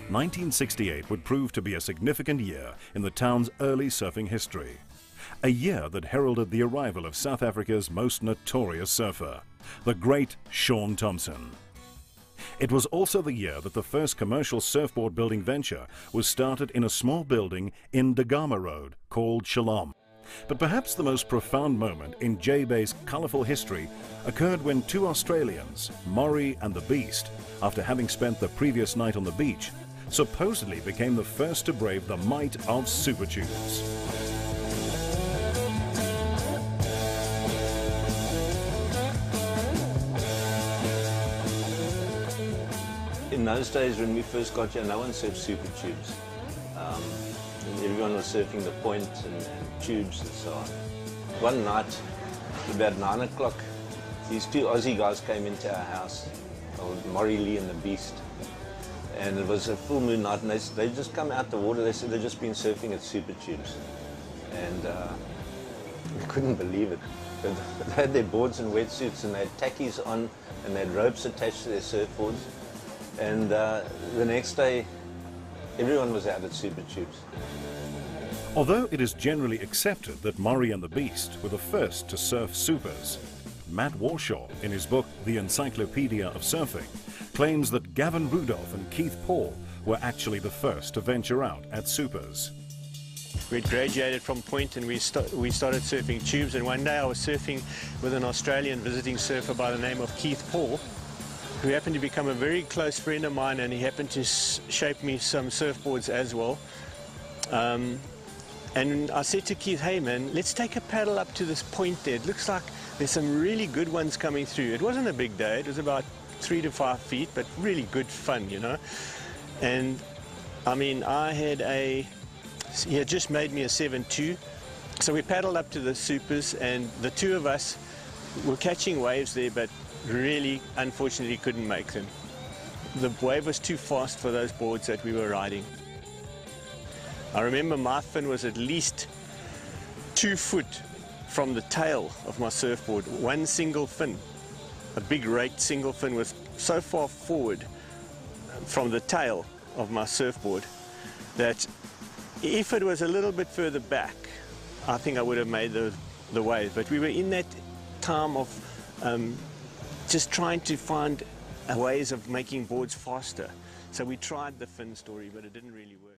1968 would prove to be a significant year in the town's early surfing history. A year that heralded the arrival of South Africa's most notorious surfer, the great Shaun Tomson. It was also the year that the first commercial surfboard building venture was started in a small building in Dagama Road called Shalom. But perhaps the most profound moment in J-Bay's colourful history occurred when two Australians, Maury and the Beast, after having spent the previous night on the beach, supposedly became the first to brave the might of super tubes. In those days when we first got here, no one surfed super tubes. Everyone was surfing the point and tubes and so on. One night, about 9 o'clock, these two Aussie guys came into our house, Maury Lee and the Beast. And it was a full moon night, and they just come out the water. They said they'd just been surfing at super tubes. And we couldn't believe it. They had their boards and wetsuits, and they had tackies on, and they had ropes attached to their surfboards. And the next day, everyone was out at super tubes. Although it is generally accepted that Maury and the Beast were the first to surf supers, Matt Warshaw, in his book The Encyclopedia of Surfing, claims that Gavin Rudolph and Keith Paul were actually the first to venture out at supers. We'd graduated from Point and we started surfing tubes, and one day I was surfing with an Australian visiting surfer by the name of Keith Paul, who happened to become a very close friend of mine, and he happened to shape me some surfboards as well. And I said to Keith, hey man, let's take a paddle up to this point there. It looks like there's some really good ones coming through. It wasn't a big day, it was about 3 to 5 feet, but really good fun, you know. And I mean, he had just made me a 7.2, so we paddled up to the supers, and the two of us were catching waves there, but really, unfortunately, couldn't make them. The wave was too fast for those boards that we were riding. I remember my fin was at least 2 foot from the tail of my surfboard. One single fin, a big raked single fin, was so far forward from the tail of my surfboard that if it was a little bit further back, I think I would have made the wave. But we were in that time of just trying to find ways of making boards faster. So we tried the fin story, but it didn't really work.